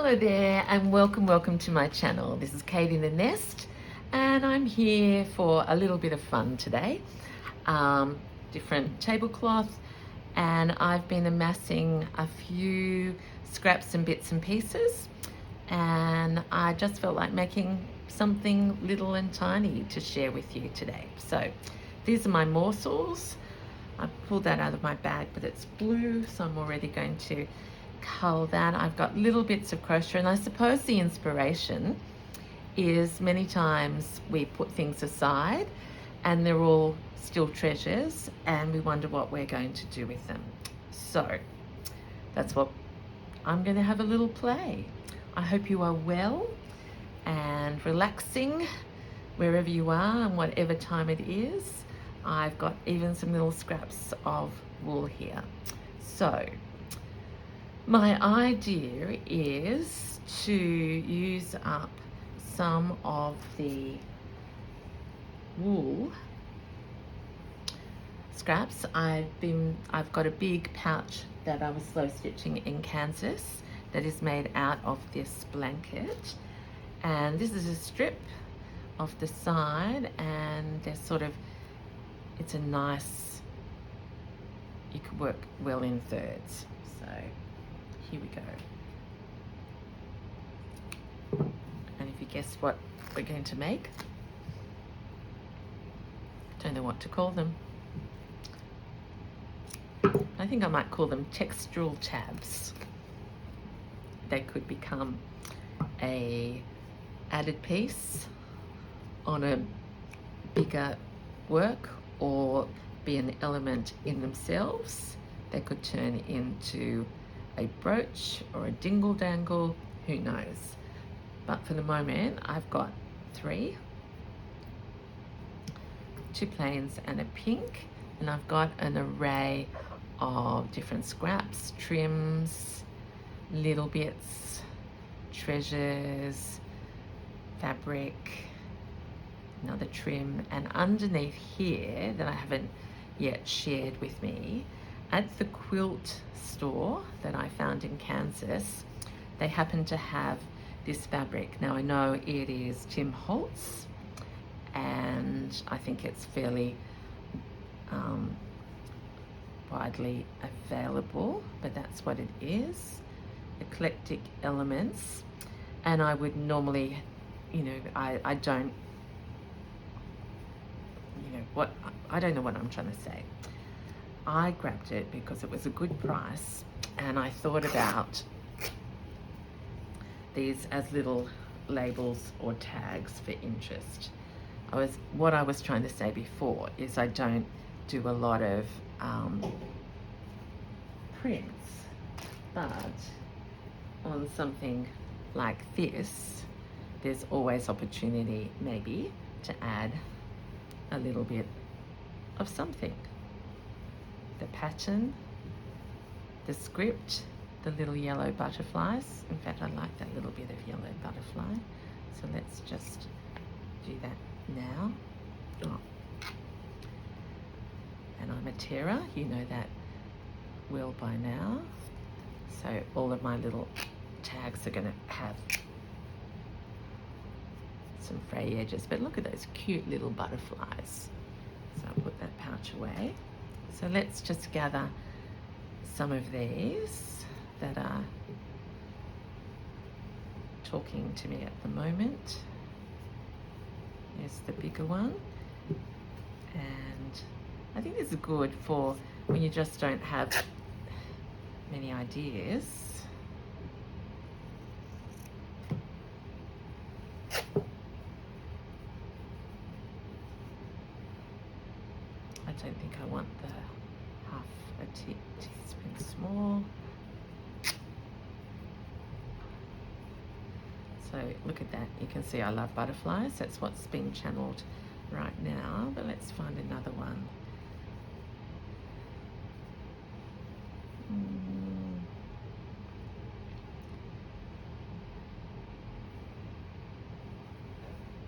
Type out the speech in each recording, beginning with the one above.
Hello there and welcome to my channel. This is Kate in the Nest and I'm here for a little bit of fun today. Different tablecloth, and I've been amassing a few scraps and bits and pieces, and I just felt like making something little and tiny to share with you today. So these are my morsels. I pulled that out of my bag, but it's blue, so I'm already going to cull that. I've got little bits of crochet, and I suppose the inspiration is many times we put things aside and they're all still treasures and we wonder what we're going to do with them. So that's what I'm going to have a little play. I hope you are well and relaxing wherever you are and whatever time it is. I've got even some little scraps of wool here. So my idea is to use up some of the wool scraps. I've got a big pouch that I was slow stitching in Kansas that is made out of this blanket, and this is a strip off the side, and there's it's a nice, you could work well in thirds. So here we go. And if you guess what we're going to make, don't know what to call them. I think I might call them textural tabs. They could become a added piece on a bigger work or be an element in themselves. They could turn into a brooch or a dingle dangle, who knows. But for the moment I've got two plains and a pink, and I've got an array of different scraps, trims, little bits, treasures, fabric, another trim, and underneath here that I haven't yet shared with me, at the quilt store that I found in Kansas, they happen to have this fabric. Now I know it is Tim Holtz, and I think it's fairly widely available, but that's what it is. Eclectic elements. And I would normally, I don't, I don't know what I'm trying to say. I grabbed it because it was a good price, and I thought about these as little labels or tags for interest. What I was trying to say before is I don't do a lot of prints, but on something like this, there's always opportunity maybe to add a little bit of something. The pattern, the script, the little yellow butterflies. In fact, I like that little bit of yellow butterfly. So let's just do that now. Oh. And I'm a terror, you know that well by now. So all of my little tags are gonna have some fray edges, but look at those cute little butterflies. So I'll put that pouch away. So let's just gather some of these that are talking to me at the moment. Here's the bigger one, and I think this is good for when you just don't have many ideas. I don't think I want the half a teaspoon small. So look at that, you can see I love butterflies. That's what's being channeled right now, but let's find another one.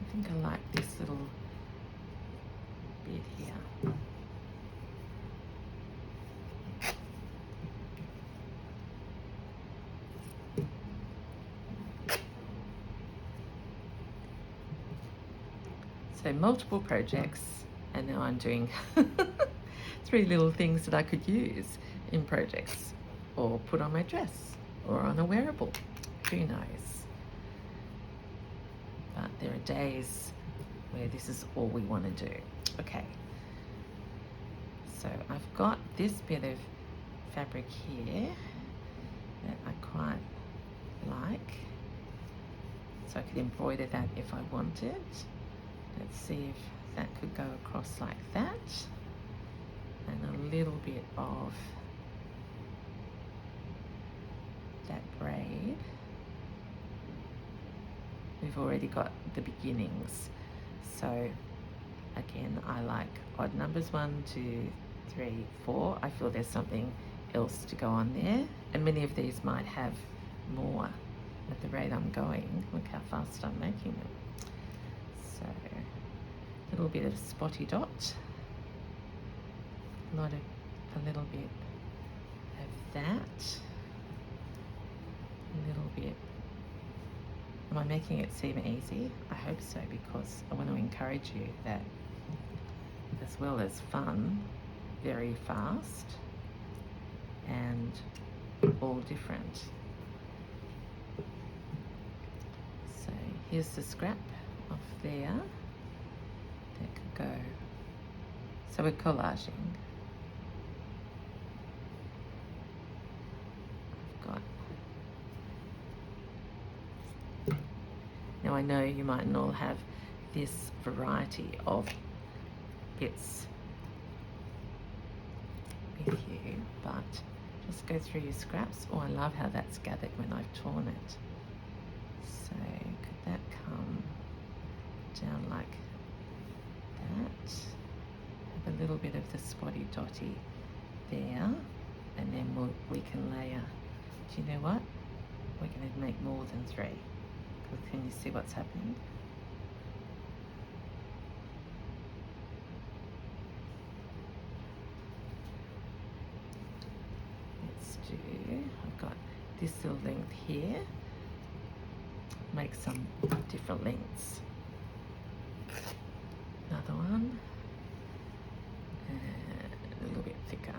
I think I like this little bit here. So multiple projects, and now I'm doing 3 little things that I could use in projects or put on my dress or on a wearable. Who knows? But there are days where this is all we want to do. Okay. So I've got this bit of fabric here that I quite like. So I could embroider that if I wanted. Let's see if that could go across like that. And a little bit of that braid. We've already got the beginnings. So again, I like odd numbers, 1, 2, 3, 4. I feel there's something else to go on there. And many of these might have more at the rate I'm going. Look how fast I'm making them. So a little bit of spotty dot. A little bit of that. A little bit. Am I making it seem easy? I hope so, because I want to encourage you that as well as fun, very fast and all different. So here's the scrap off there. That could go. So we're collaging. Now I know you mightn't all have this variety of bits with you, but just go through your scraps. Oh, I love how that's gathered when I've torn it. So could that come down like that? Have a little bit of the spotty dotty there, and then we can layer. Do you know what? We're going to make more than 3. Can you see what's happening? Let's do, I've got this little length here. Make some different lengths. Another one. And a little bit thicker.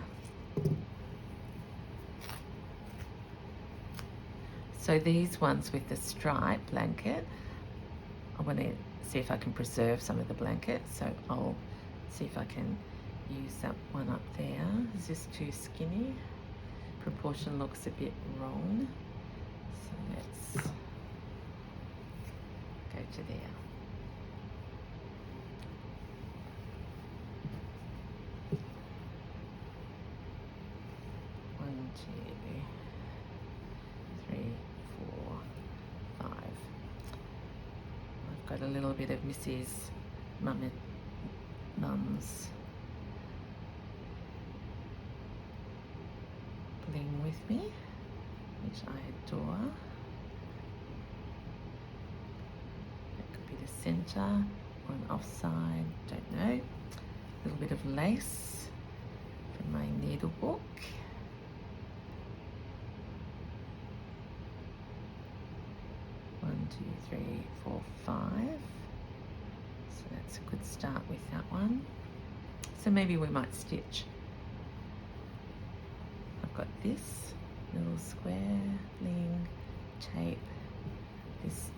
So these ones with the stripe blanket, I want to see if I can preserve some of the blanket. So I'll see if I can use that one up there. Is this too skinny? Proportion looks a bit wrong. So let's go to there. One, 2, 3, 4, 5. I've got a little bit of Mrs. Mum's bling with me, which I adore. That could be the center or an offside, don't know. A little bit of lace from my needle book. 1, 2, 3, 4, 5. So that's a good start with that one. So maybe we might stitch. I've got this little square bling tape, this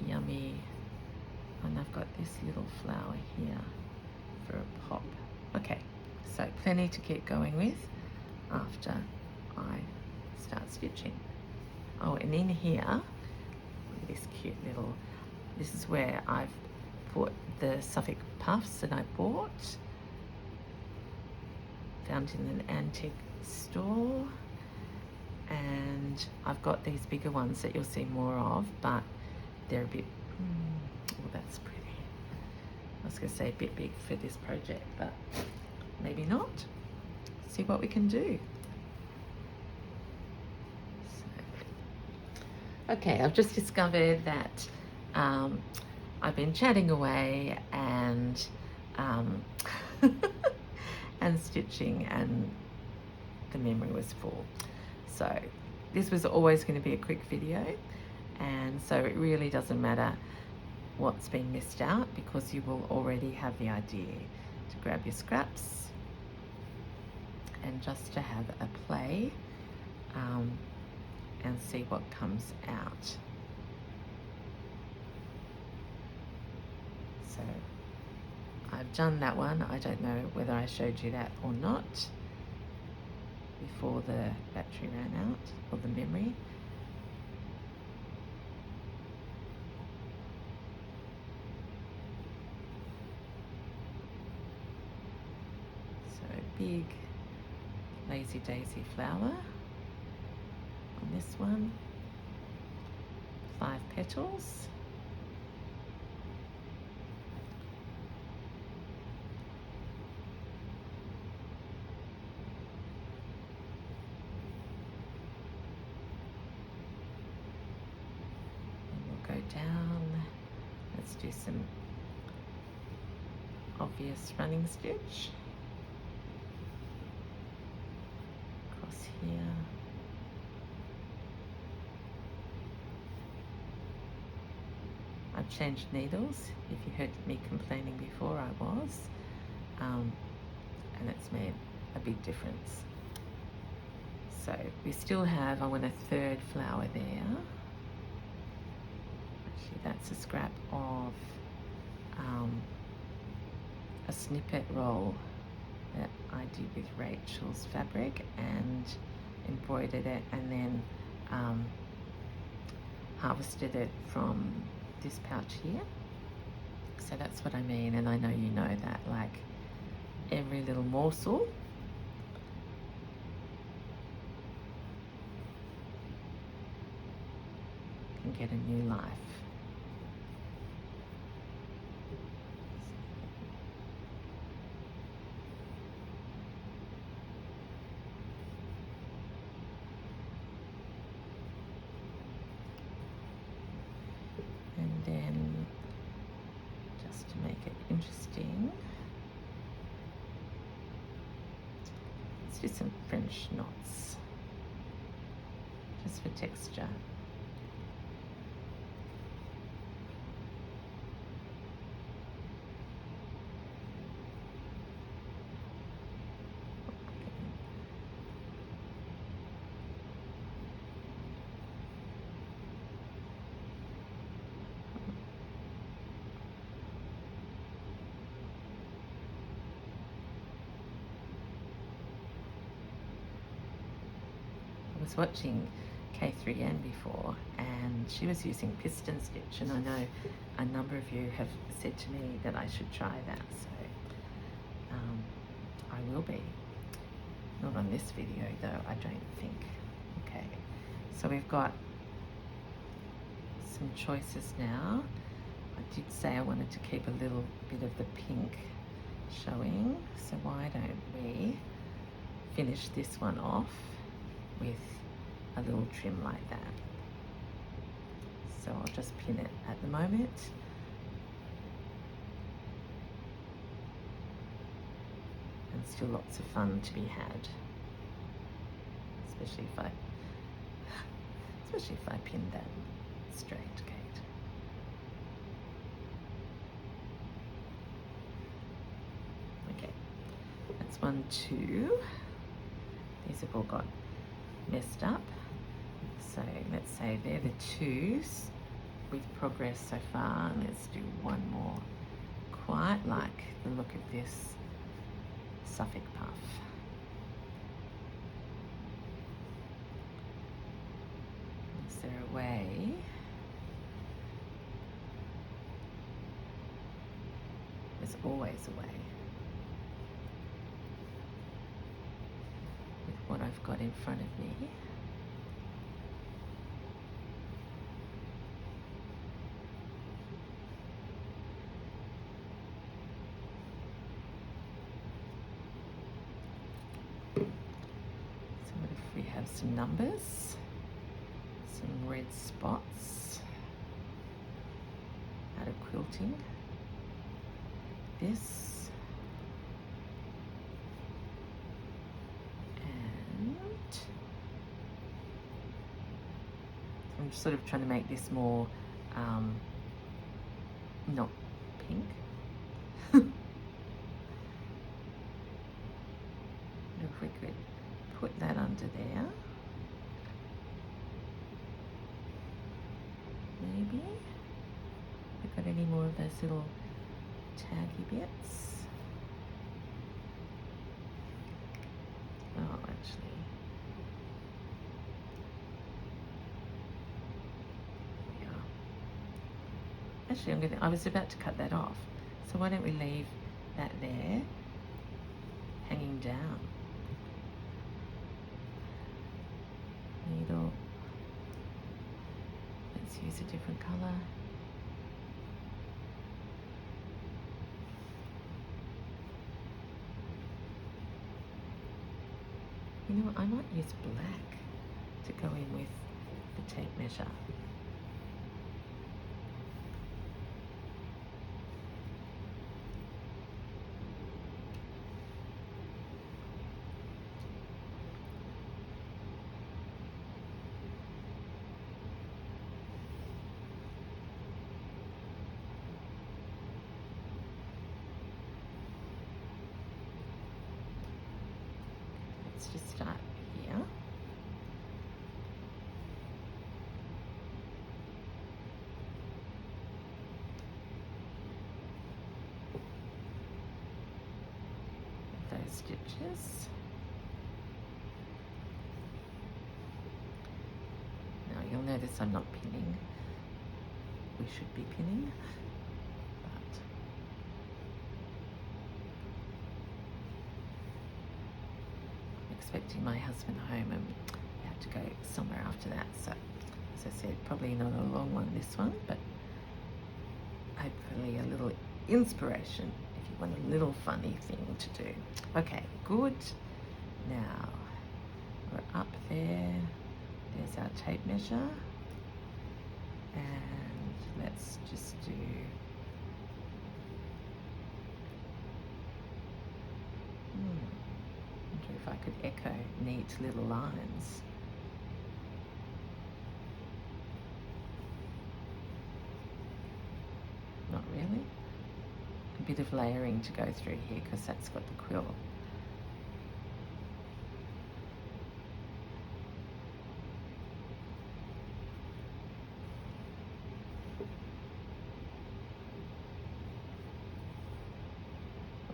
yummy, and I've got this little flower here for a pop. Okay, so plenty to get going with after I start stitching. Oh, and in here, this cute little, this is where I've put the Suffolk puffs that I bought, found in an antique store, and I've got these bigger ones that you'll see more of, but they're a bit, oh, that's pretty. I was going to say a bit big for this project, but maybe not. See what we can do. Okay, I've just discovered that I've been chatting away and and stitching, and the memory was full. So this was always going to be a quick video, and so it really doesn't matter what's been missed out, because you will already have the idea to grab your scraps and just to have a play and see what comes out. So I've done that one. I don't know whether I showed you that or not before the battery ran out, or the memory. So big lazy daisy flower on this one, 5 petals. Go down. Let's do some obvious running stitch across here. I've changed needles. If you heard me complaining before, I was, and it's made a big difference. So we still have, I want a 3rd flower there. That's a scrap of a snippet roll that I did with Rachel's fabric and embroidered it, and then harvested it from this pouch here. So that's what I mean, and I know you know that, like, every little morsel can get a new life. And then, just to make it interesting, let's do some French knots, just for texture. I was watching K3N before, and she was using piston stitch, and I know a number of you have said to me that I should try that, so I will be. Not on this video though, I don't think. Okay, so we've got some choices now. I did say I wanted to keep a little bit of the pink showing, so why don't we finish this one off with a little trim like that. So I'll just pin it at the moment. And still lots of fun to be had, especially if I pin that straight, Kate. Okay, that's 1, 2. These have all got messed up. So let's say they're the 2s with progress so far. Let's do one more. Quite like the look of this Suffolk puff. Is there a way? There's always a way. With what I've got in front of me. We have some numbers, some red spots out of quilting. This, and I'm sort of trying to make this more not pink. If we could put that under there. Maybe. We've got any more of those little taggy bits? Oh, actually. Yeah. Actually, I was about to cut that off. So why don't we leave that there, hanging down. Needle. Let's use a different colour. You know what, I might use black to go in with the tape measure. Let's just start here. With those stitches. Now you'll notice I'm not pinning. We should be pinning, but expecting my husband home and we have to go somewhere after that. So, as I said, probably not a long one, this one, but hopefully a little inspiration if you want a little funny thing to do. Okay, good. Now, we're up there. There's our tape measure. And let's just do wonder if I could echo neat little lines. Not really. A bit of layering to go through here because that's got the quill.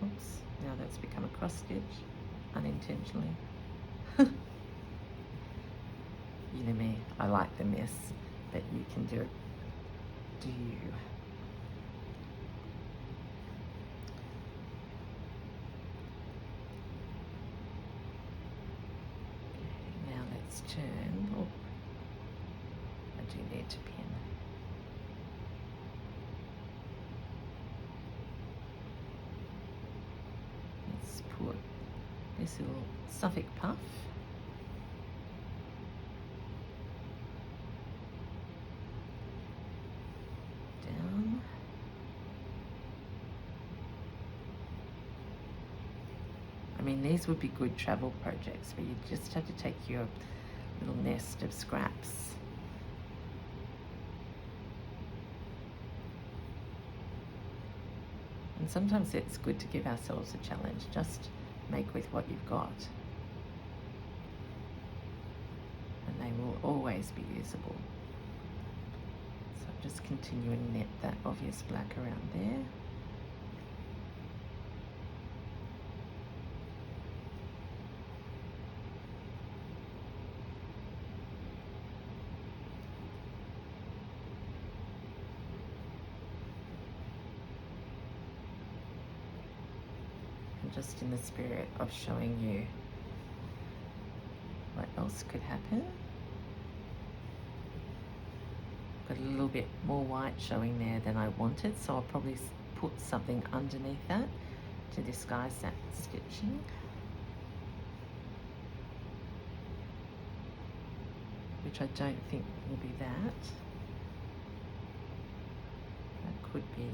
Oops, now that's become a cross stitch unintentionally. You know me, I like the mess, but you can do it. Do you? Okay, now let's turn. Oh, I do need to pin. Let's put this little Suffolk puff. Down. I mean, these would be good travel projects where you just have to take your little nest of scraps. And sometimes it's good to give ourselves a challenge. Just make with what you've got. And they will always be usable. So I'm just continuing to knit that obvious black around there. Just in the spirit of showing you what else could happen. Got a little bit more white showing there than I wanted, so I'll probably put something underneath that to disguise that stitching. Which I don't think will be that. That could be.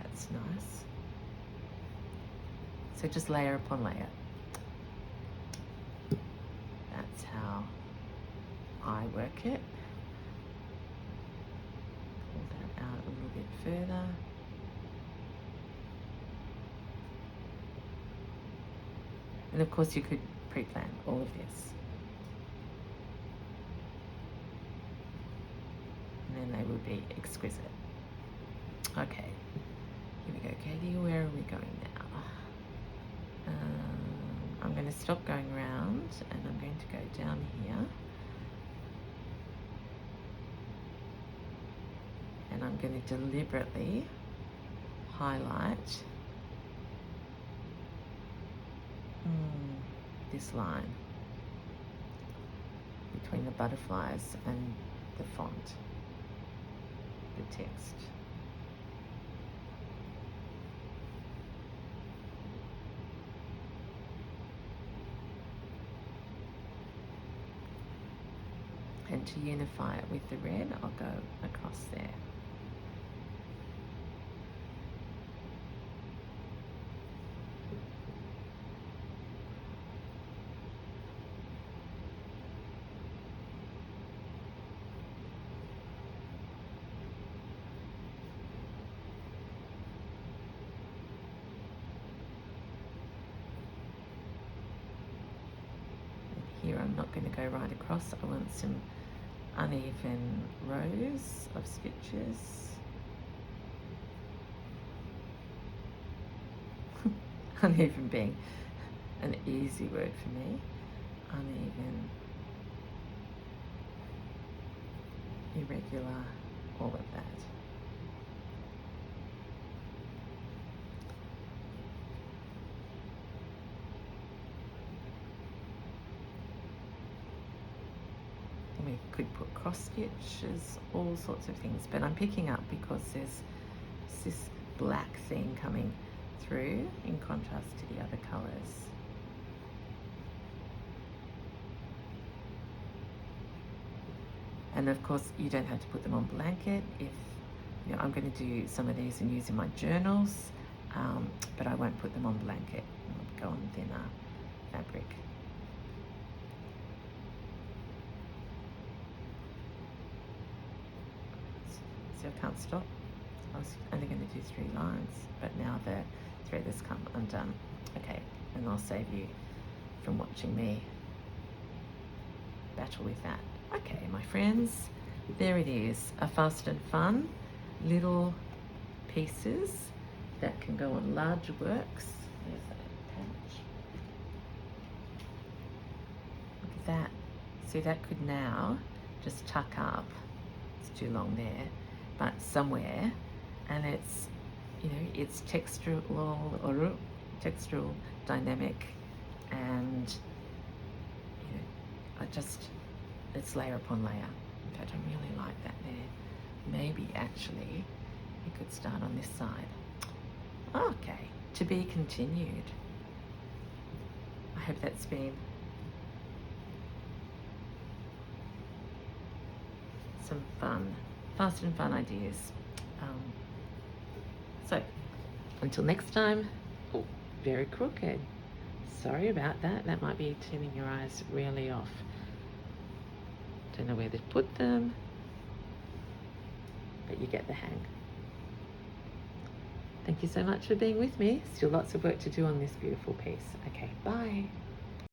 That's nice. So just layer upon layer. That's how eye work it. Pull that out a little bit further. And of course you could pre-plan all of this. And then they would be exquisite. Okay, here we go, Katie. Where are we going now? I'm going to stop going around and I'm going to go down here. And I'm going to deliberately highlight this line between the butterflies and the font, the text. And to unify it with the red, I'll go across there. Here I'm not going to go right across. I want some uneven rows of stitches. Uneven being an easy word for me. Uneven, irregular, all of that. We could put cross stitches, all sorts of things, but I'm picking up because there's this black theme coming through in contrast to the other colours. And of course you don't have to put them on blanket. If you know, I'm going to do some of these and use in my journals, but I won't put them on blanket. I'll go on thinner fabric. So I can't stop. I was only going to do 3 lines, but now the thread has come undone. Okay, and I'll save you from watching me battle with that. Okay, my friends, there it is. A fast and fun little pieces that can go on larger works. There's that patch. Look at that. See, that could now just tuck up. It's too long there. But somewhere, and it's, you know, it's textural, dynamic, and you know, it's layer upon layer. In fact, I really like that there. Maybe actually you could start on this side. Okay, to be continued. I hope that's been some fun. Fast and fun ideas. So, until next time. Oh, very crooked. Sorry about that. That might be turning your eyes really off. Don't know where to put them, but you get the hang. Thank you so much for being with me. Still lots of work to do on this beautiful piece. Okay, bye.